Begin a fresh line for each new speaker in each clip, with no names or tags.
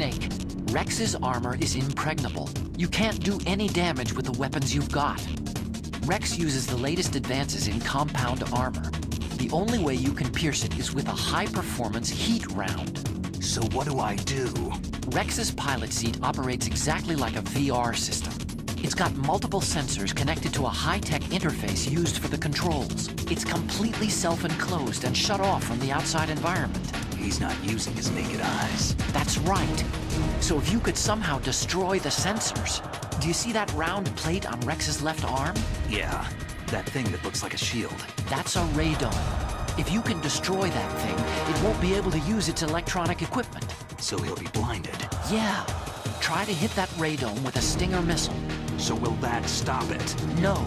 Snake. Rex's armor is impregnable. You can't do any damage with the weapons you've got. Rex uses the latest advances in compound armor. The only way you can pierce it is with a high-performance heat round.
So what do I do?
Rex's pilot seat operates exactly like a VR system. It's got multiple sensors connected to a high-tech interface used for the controls. It's completely self-enclosed and shut off from the outside environment.
He's not using his naked eyes.
That's right. So if you could somehow destroy the sensors... Do you see that round plate on Rex's left arm?
Yeah, that thing that looks like a shield.
That's a radome. If you can destroy that thing, it won't be able to use its electronic equipment.
So he'll be blinded.
Yeah. Try to hit that radome with a Stinger missile.
So will that stop it?
No.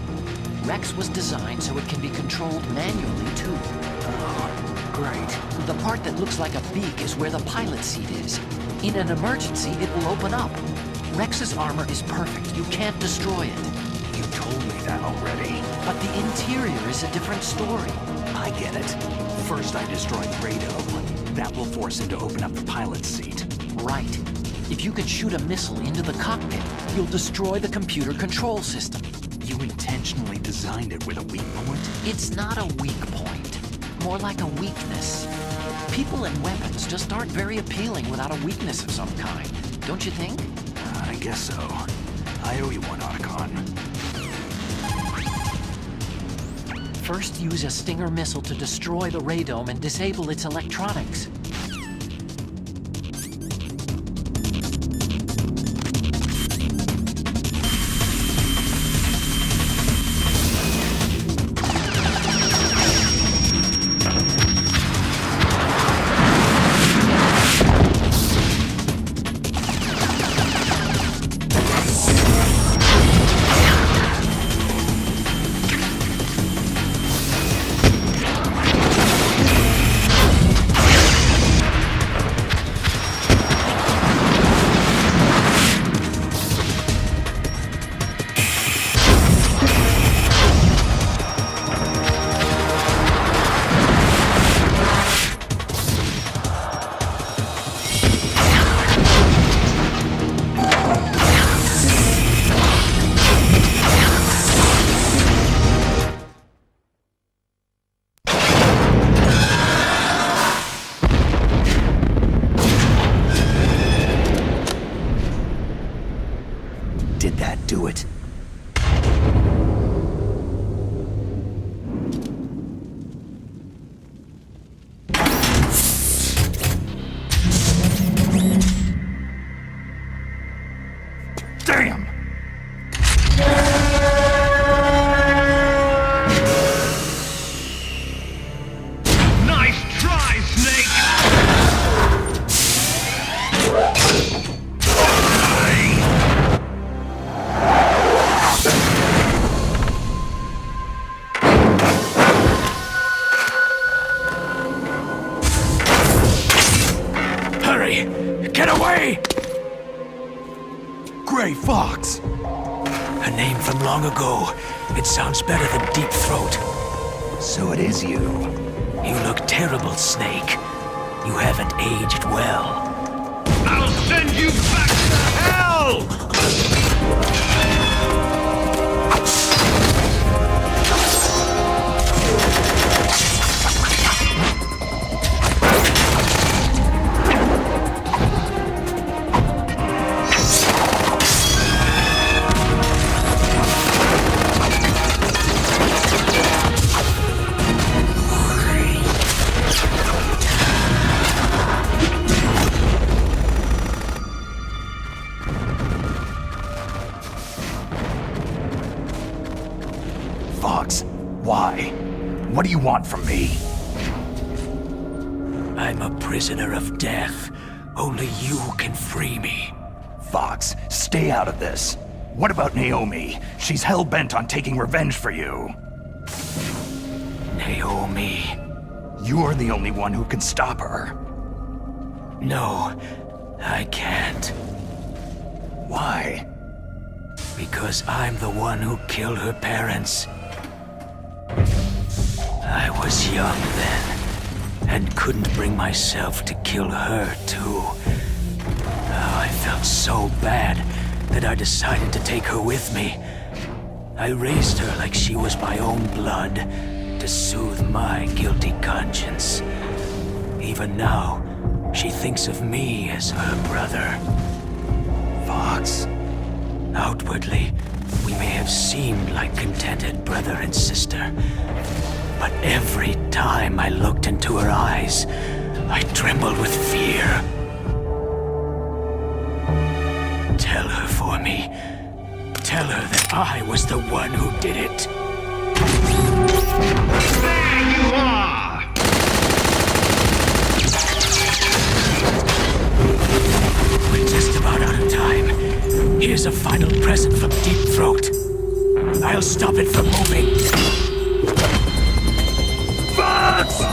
Rex was designed so it can be controlled manually, too.
Oh, great.
The part that looks like a beak is where the pilot seat is. In an emergency, it will open up. Rex's armor is perfect. You can't destroy it.
You told me that already.
But the interior is a different story.
I get it. First I destroy the radome. That will force him to open up the pilot's seat.
Right. If you can shoot a missile into the cockpit, you'll destroy the computer control system.
You intentionally designed it with a weak point?
It's not a weak point. More like a weakness. People and weapons just aren't very appealing without a weakness of some kind. Don't you think?
I guess so. I owe you one, Otacon.
First, use a Stinger missile to destroy the radome and disable its electronics.
Did that do it? Damn!
Nice try, Snake!
Hurry! Get away! Gray Fox!
A name from long ago. It sounds better than Deep Throat.
So it is you.
You look terrible, Snake. You haven't aged well.
I'll send you back to hell!
Fox, why? What do you want from me?
I'm a prisoner of death. Only you can free me.
Fox, stay out of this. What about Naomi? She's hell-bent on taking revenge for you.
Naomi.
You're the only one who can stop her.
No, I can't.
Why?
Because I'm the one who killed her parents. I was young then, and couldn't bring myself to kill her too. Now I felt so bad that I decided to take her with me. I raised her like she was my own blood, to soothe my guilty conscience. Even now, she thinks of me as her brother.
Fox.
Outwardly, we may have seemed like contented brother and sister, but every time I looked into her eyes, I trembled with fear. Tell her for me. Tell her that I was the one who did it.
There you are!
We're just about out of time. Here's a final present from Deep Throat. I'll stop it from moving.
Fox!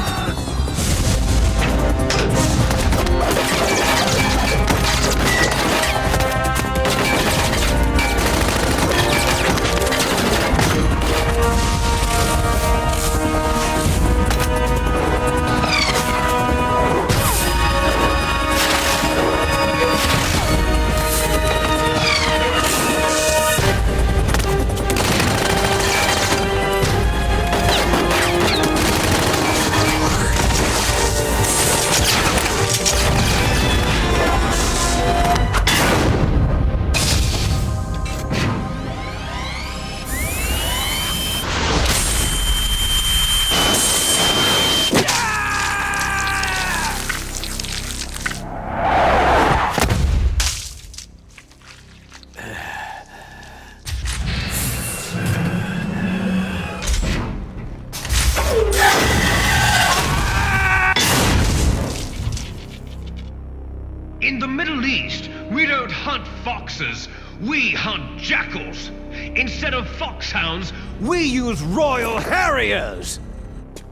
In the Middle East, we don't hunt foxes, we hunt jackals. Instead of foxhounds,
We use Royal Harriers!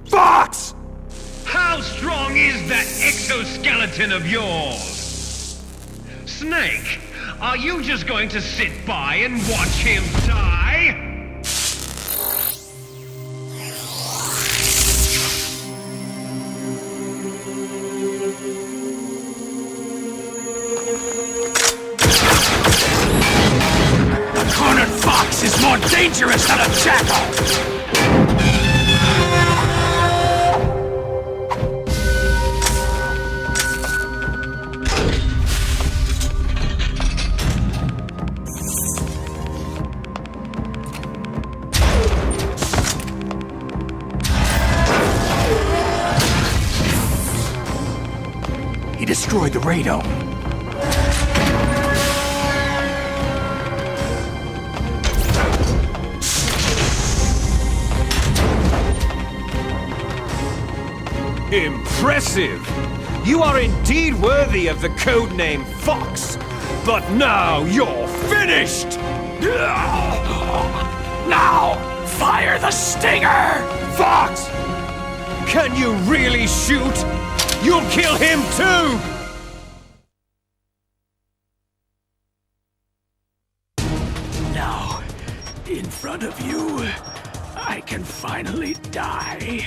Fox!
how strong is that exoskeleton of yours? Snake, are you just going to sit by and watch him die?
A cornered fox is more dangerous than a jackal! He destroyed the radome.
Impressive! You are indeed worthy of the codename Fox, but now you're finished!
Now, fire the stinger! Fox!
Can you really shoot? You'll kill him too!
Now, in front of you, I can finally die.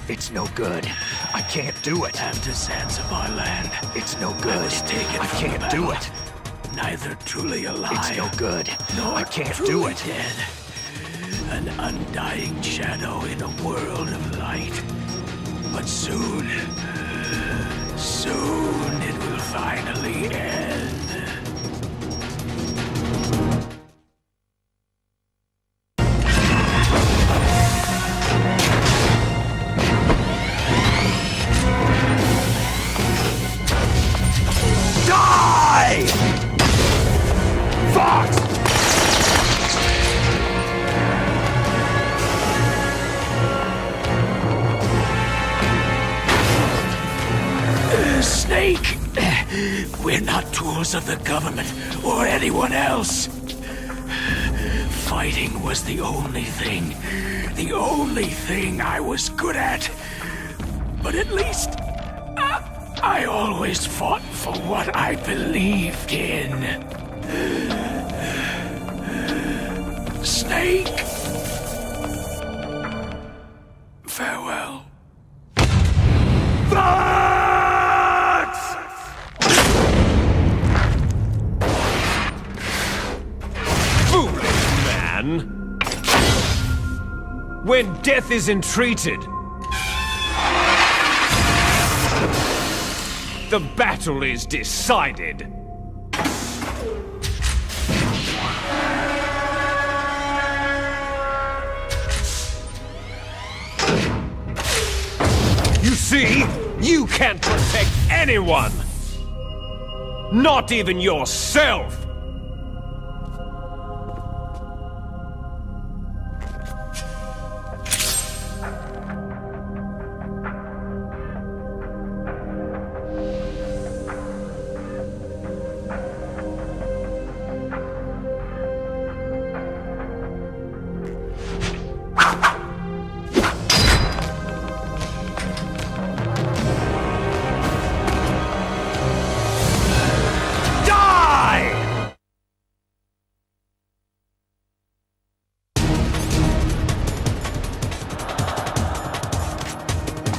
It's no good. I can't do it.
And to Zanzibar land.
It's no
I
good.
was taken
I
from
can't
the
do
battle,
it.
Neither truly alive.
It's no good.
Nor
I can't do
truly
it.
Dead. An undying shadow in a world of light. But soon, soon it will finally end.
Die! Fox!
Snake! We're not tools of the government or anyone else. Fighting was the only thing I was good at. But at least, I always fought for what I believed in. Snake! Farewell.
Fox!
man. When death is entreated, the battle is decided. You see, you can't protect anyone! Not even yourself!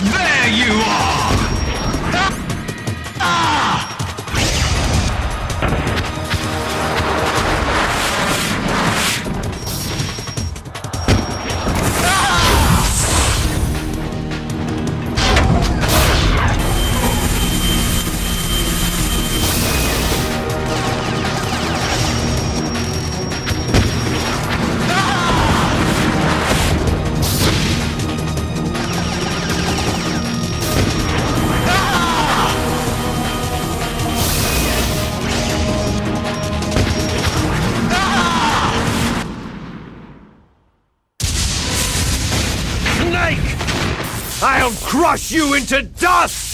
There you are!
I'll crush you into dust!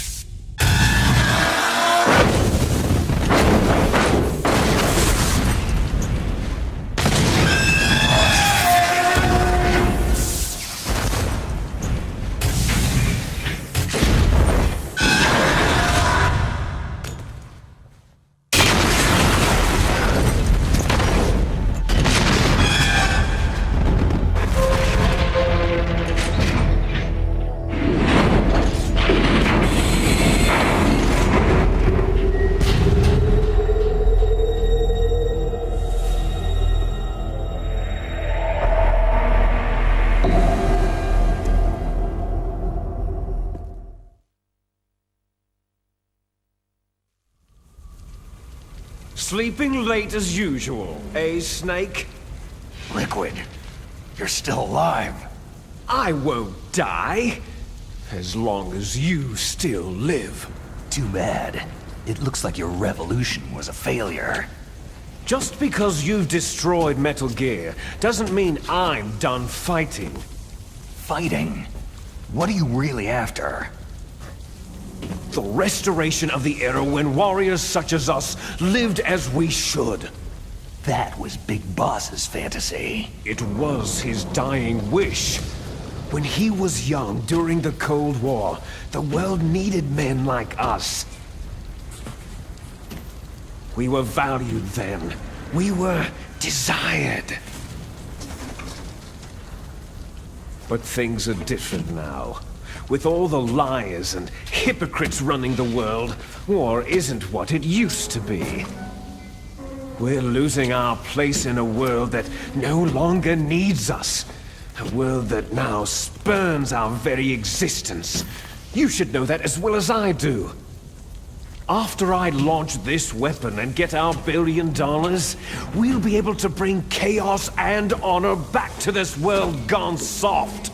Sleeping late as usual, eh, Snake?
Liquid, you're still alive.
I won't die, as long as you still live.
Too bad. It looks like your revolution was a failure.
Just because you've destroyed Metal Gear doesn't mean I'm done fighting.
Fighting? What are you really after?
The restoration of the era when warriors such as us lived as we should.
That was Big Boss's fantasy.
It was his dying wish. When he was young during the Cold War, the world needed men like us. We were valued then. We were desired. But things are different now. With all the liars and hypocrites running the world, war isn't what it used to be. We're losing our place in a world that no longer needs us. A world that now spurns our very existence. You should know that as well as I do. After I launch this weapon and get our $1 billion, we'll be able to bring chaos and honor back to this world gone soft.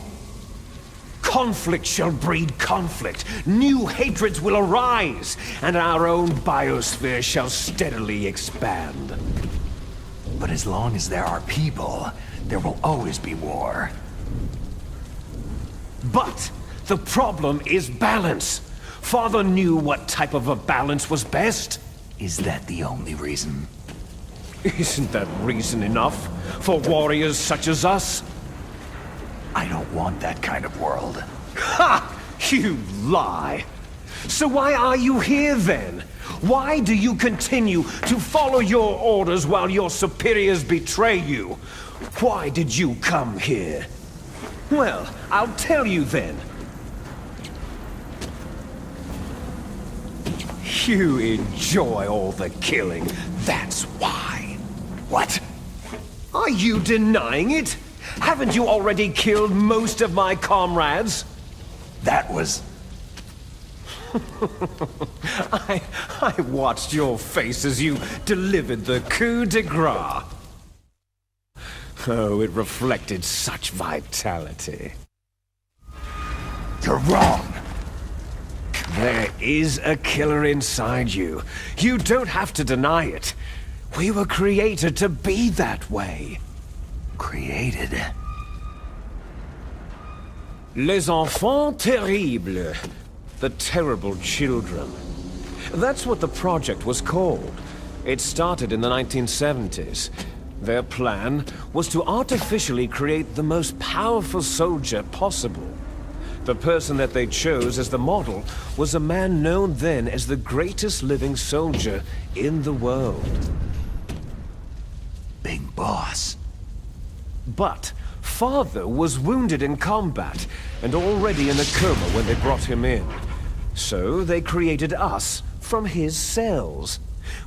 Conflict shall breed conflict, new hatreds will arise, and our own biosphere shall steadily expand.
But as long as there are people, there will always be war.
But the problem is balance. Father knew what type of a balance was best.
Is that the only reason?
Isn't that reason enough for warriors such as us?
I don't want that kind of world.
Ha! You lie! So why are you here then? Why do you continue to follow your orders while your superiors betray you? Why did you come here? Well, I'll tell you then. You enjoy all the killing, that's why.
What?
I Are you denying it? Haven't you already killed most of my comrades?
That was...
I watched your face as you delivered the coup de grace. Oh, it reflected such vitality.
You're wrong.
There is a killer inside you. You don't have to deny it. We were created to be that way.
Created?
Les enfants terribles. The terrible children. That's what the project was called. It started in the 1970s. Their plan was to artificially create the most powerful soldier possible. The person that they chose as the model was a man known then as the greatest living soldier in the world.
Big boss.
But Father was wounded in combat and already in a coma when they brought him in. So they created us from his cells,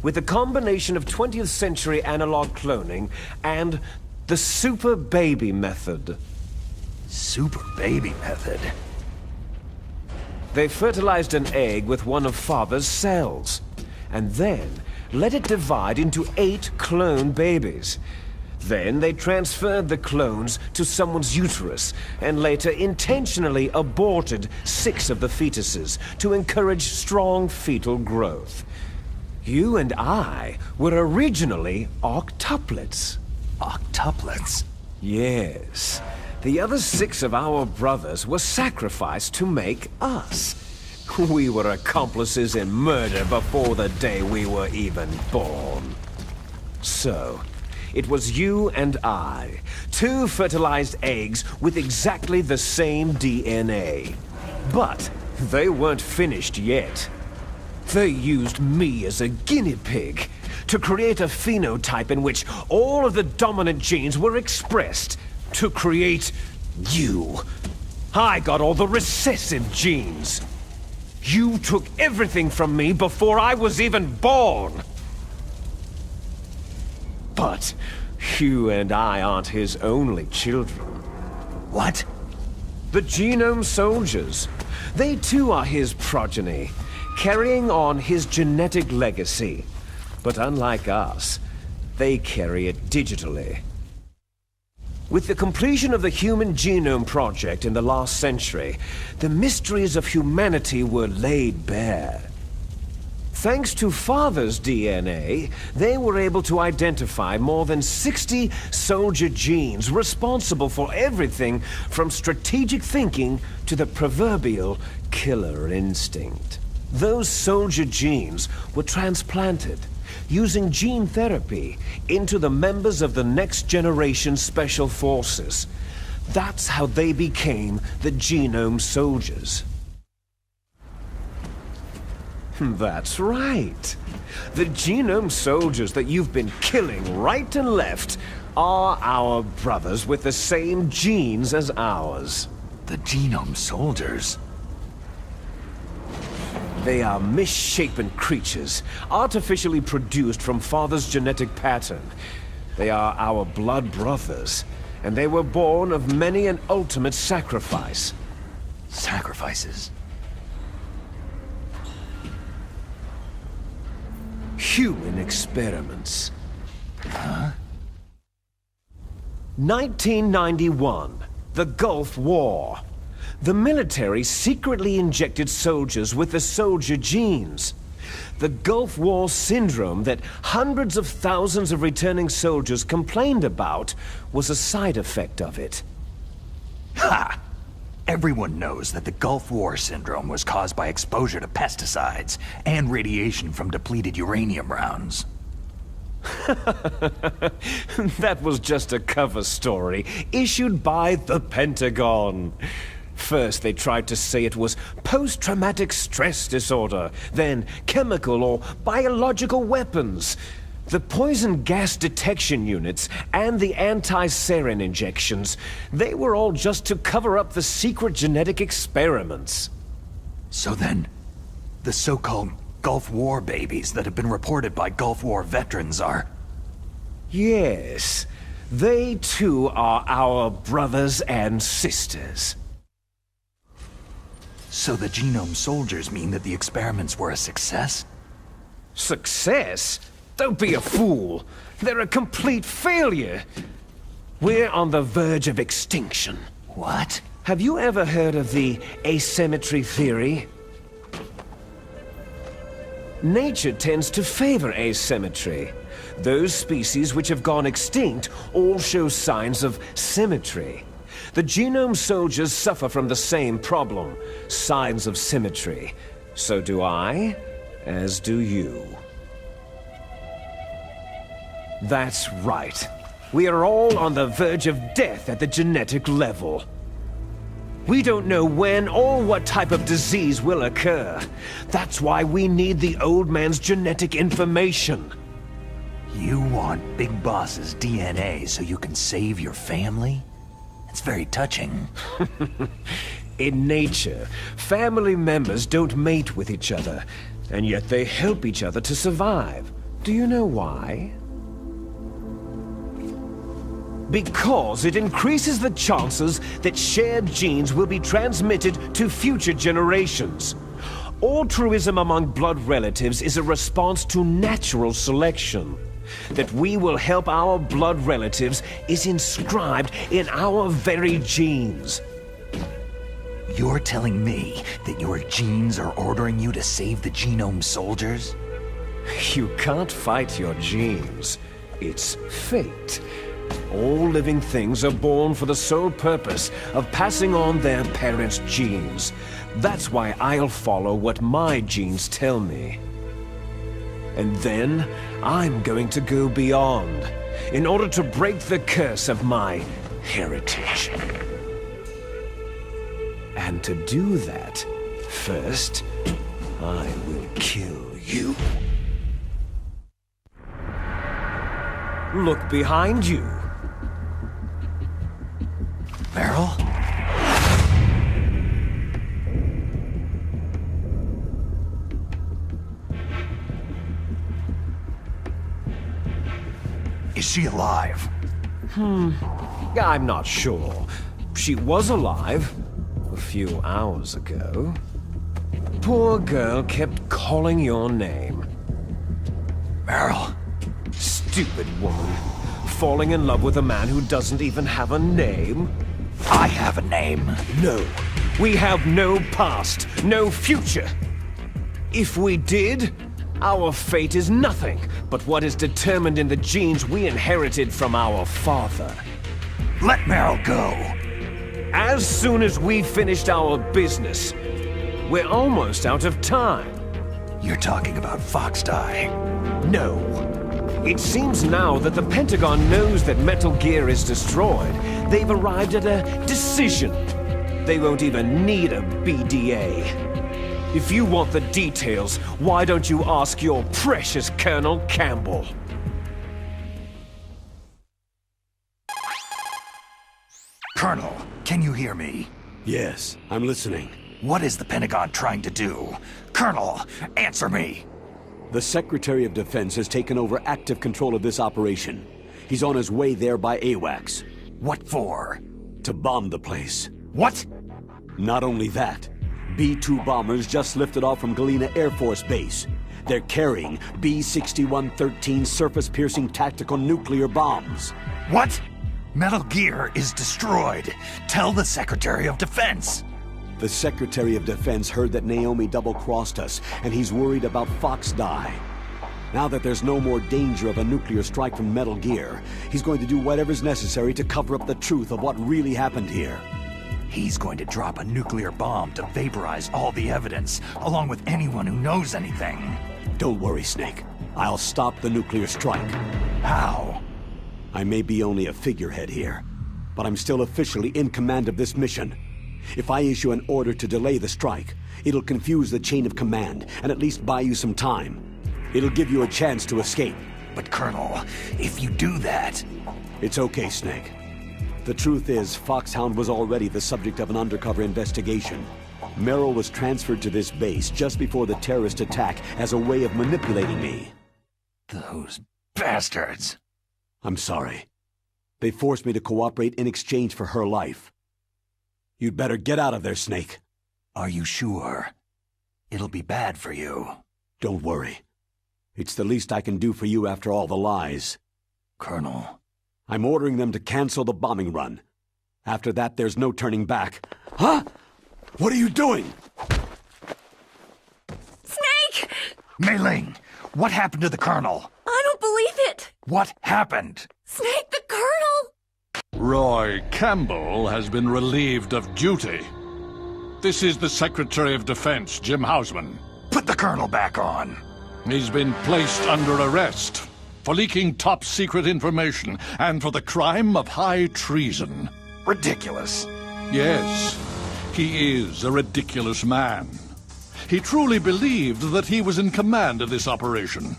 with a combination of 20th century analog cloning and the super baby method.
Super baby method?
They fertilized an egg with one of Father's cells, and then let it divide into 8 clone babies. Then they transferred the clones to someone's uterus, and later intentionally aborted 6 of the fetuses to encourage strong fetal growth. You and I were originally octuplets.
Octuplets?
Yes. The other 6 of our brothers were sacrificed to make us. We were accomplices in murder before the day we were even born. So, it was you and I, 2 fertilized eggs with exactly the same DNA. But they weren't finished yet. They used me as a guinea pig to create a phenotype in which all of the dominant genes were expressed to create you. I got all the recessive genes. You took everything from me before I was even born. But you and I aren't his only children.
What?
The Genome Soldiers. They too are his progeny, carrying on his genetic legacy. But unlike us, they carry it digitally. With the completion of the Human Genome Project in the last century, the mysteries of humanity were laid bare. Thanks to Father's DNA, they were able to identify more than 60 soldier genes responsible for everything from strategic thinking to the proverbial killer instinct. Those soldier genes were transplanted, using gene therapy, into the members of the next generation Special Forces. That's how they became the Genome Soldiers. That's right. The Genome Soldiers that you've been killing right and left are our brothers with the same genes as ours.
The Genome Soldiers?
They are misshapen creatures, artificially produced from Father's genetic pattern. They are our blood brothers, and they were born of many an ultimate sacrifice.
Sacrifices?
Human experiments.
Huh?
1991, the Gulf War. The military secretly injected soldiers with the soldier genes. The Gulf War syndrome that hundreds of thousands of returning soldiers complained about was a side effect of it.
Ha! Everyone knows that the Gulf War syndrome was caused by exposure to pesticides and radiation from depleted uranium rounds.
That was just a cover story issued by the Pentagon. First, they tried to say it was post-traumatic stress disorder, then chemical or biological weapons. The poison gas detection units and the anti-sarin injections, they were all just to cover up the secret genetic experiments.
So then, the so-called Gulf War babies that have been reported by Gulf War veterans are...
Yes. They too are our brothers and sisters.
So the Genome Soldiers mean that the experiments were a success?
Success? Don't be a fool. They're a complete failure. We're on the verge of extinction.
What?
Have you ever heard of the asymmetry theory? Nature tends to favor asymmetry. Those species which have gone extinct all show signs of symmetry. The Genome Soldiers suffer from the same problem, signs of symmetry. So do I, as do you. That's right. We are all on the verge of death at the genetic level. We don't know when or what type of disease will occur. That's why we need the old man's genetic information.
You want Big Boss's DNA so you can save your family? It's very touching.
In nature, family members don't mate with each other, and yet they help each other to survive. Do you know why? Because it increases the chances that shared genes will be transmitted to future generations. Altruism among blood relatives is a response to natural selection. That we will help our blood relatives is inscribed in our very genes.
You're telling me that your genes are ordering you to save the Genome Soldiers?
You can't fight your genes. It's fate. All living things are born for the sole purpose of passing on their parents' genes. That's why I'll follow what my genes tell me. And then, I'm going to go beyond, in order to break the curse of my heritage. And to do that, first, I will kill you. Look behind you.
Meryl? Is she alive?
I'm not sure. She was alive a few hours ago. Poor girl kept calling your name.
Meryl?
Stupid woman. Falling in love with a man who doesn't even have a name?
I have a name.
No. We have no past, no future. If we did, our fate is nothing but what is determined in the genes we inherited from our father.
Let Meryl go.
As soon as we finished our business, we're almost out of time.
You're talking about Fox Die.
No. It seems now that the Pentagon knows that Metal Gear is destroyed. They've arrived at a decision. They won't even need a BDA. If you want the details, why don't you ask your precious Colonel Campbell?
Colonel, can you hear me?
Yes, I'm listening.
What is the Pentagon trying to do? Colonel, answer me!
The Secretary of Defense has taken over active control of this operation. He's on his way there by AWACS.
What for?
To bomb the place.
What?
Not only that, B-2 bombers just lifted off from Galena Air Force Base. They're carrying B-6113 surface-piercing tactical nuclear bombs.
What? Metal Gear is destroyed. Tell the Secretary of Defense.
The Secretary of Defense heard that Naomi double-crossed us, and he's worried about Fox Die. Now that there's no more danger of a nuclear strike from Metal Gear, he's going to do whatever's necessary to cover up the truth of what really happened here.
He's going to drop a nuclear bomb to vaporize all the evidence, along with anyone who knows anything.
Don't worry, Snake. I'll stop the nuclear strike.
How?
I may be only a figurehead here, but I'm still officially in command of this mission. If I issue an order to delay the strike, it'll confuse the chain of command and at least buy you some time. It'll give you a chance to escape.
But Colonel, if you do that...
It's okay, Snake. The truth is, Foxhound was already the subject of an undercover investigation. Merrill was transferred to this base just before the terrorist attack as a way of manipulating me.
Those bastards.
I'm sorry. They forced me to cooperate in exchange for her life. You'd better get out of there, Snake.
Are you sure? It'll be bad for you.
Don't worry. It's the least I can do for you after all the lies.
Colonel.
I'm ordering them to cancel the bombing run. After that, there's no turning back. Huh? What are you doing?
Snake!
Mei Ling, what happened to the Colonel?
I don't believe it!
What happened?
Snake, the Colonel!
Roy Campbell has been relieved of duty. This is the Secretary of Defense, Jim Hausman.
Put the Colonel back on.
He's been placed under arrest for leaking top-secret information and for the crime of high treason.
Ridiculous.
Yes, he is a ridiculous man. He truly believed that he was in command of this operation.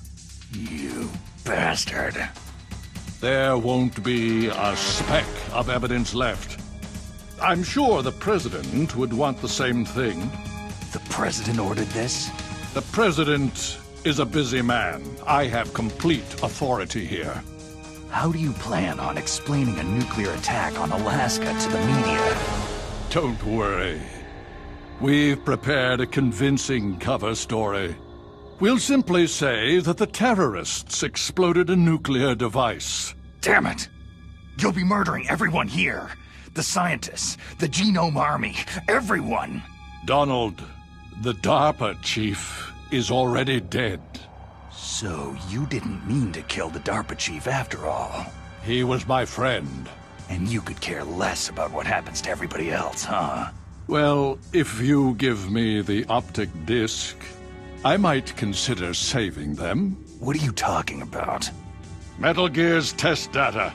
You bastard.
There won't be a speck of evidence left. I'm sure the President would want the same thing.
The President ordered this?
The President is a busy man. I have complete authority here.
How do you plan on explaining a nuclear attack on Alaska to the media?
Don't worry. We've prepared a convincing cover story. We'll simply say that the terrorists exploded a nuclear device.
Damn it! You'll be murdering everyone here. The scientists, the Genome Army, everyone.
Donald, the DARPA chief, is already dead.
So you didn't mean to kill the DARPA chief after all.
He was my friend.
And you could care less about what happens to everybody else, huh?
Well, if you give me the optic disc, I might consider saving them.
What are you talking about?
Metal Gear's test data.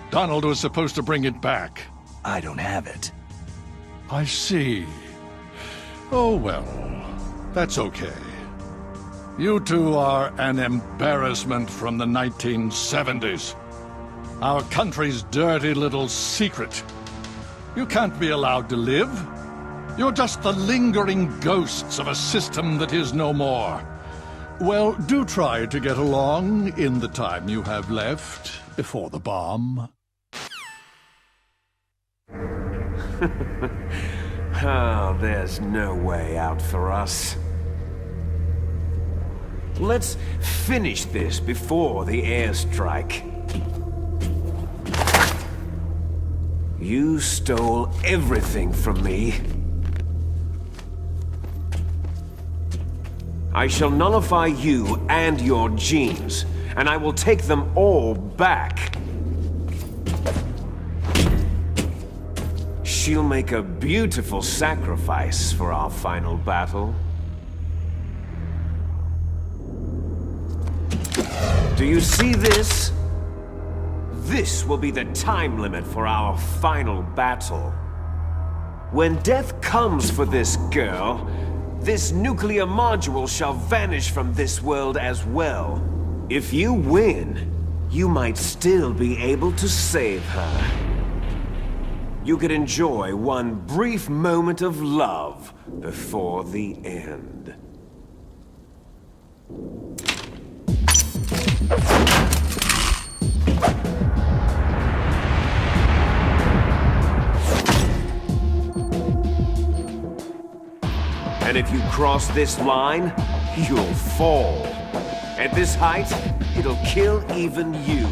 Donald was supposed to bring it back.
I don't have it.
I see. Oh well, that's okay. You two are an embarrassment from the 1970s. Our country's dirty little secret. You can't be allowed to live. You're just the lingering ghosts of a system that is no more. Well, do try to get along in the time you have left before the bomb.
Oh, there's no way out for us. Let's finish this before the airstrike. You stole everything from me. I shall nullify you and your genes, and I will take them all back. She'll make a beautiful sacrifice for our final battle. Do you see this? This will be the time limit for our final battle. When death comes for this girl, this nuclear module shall vanish from this world as well. If you win, you might still be able to save her. You could enjoy one brief moment of love before the end. And if you cross this line, you'll fall. At this height, it'll kill even you.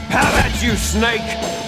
Have at you, Snake!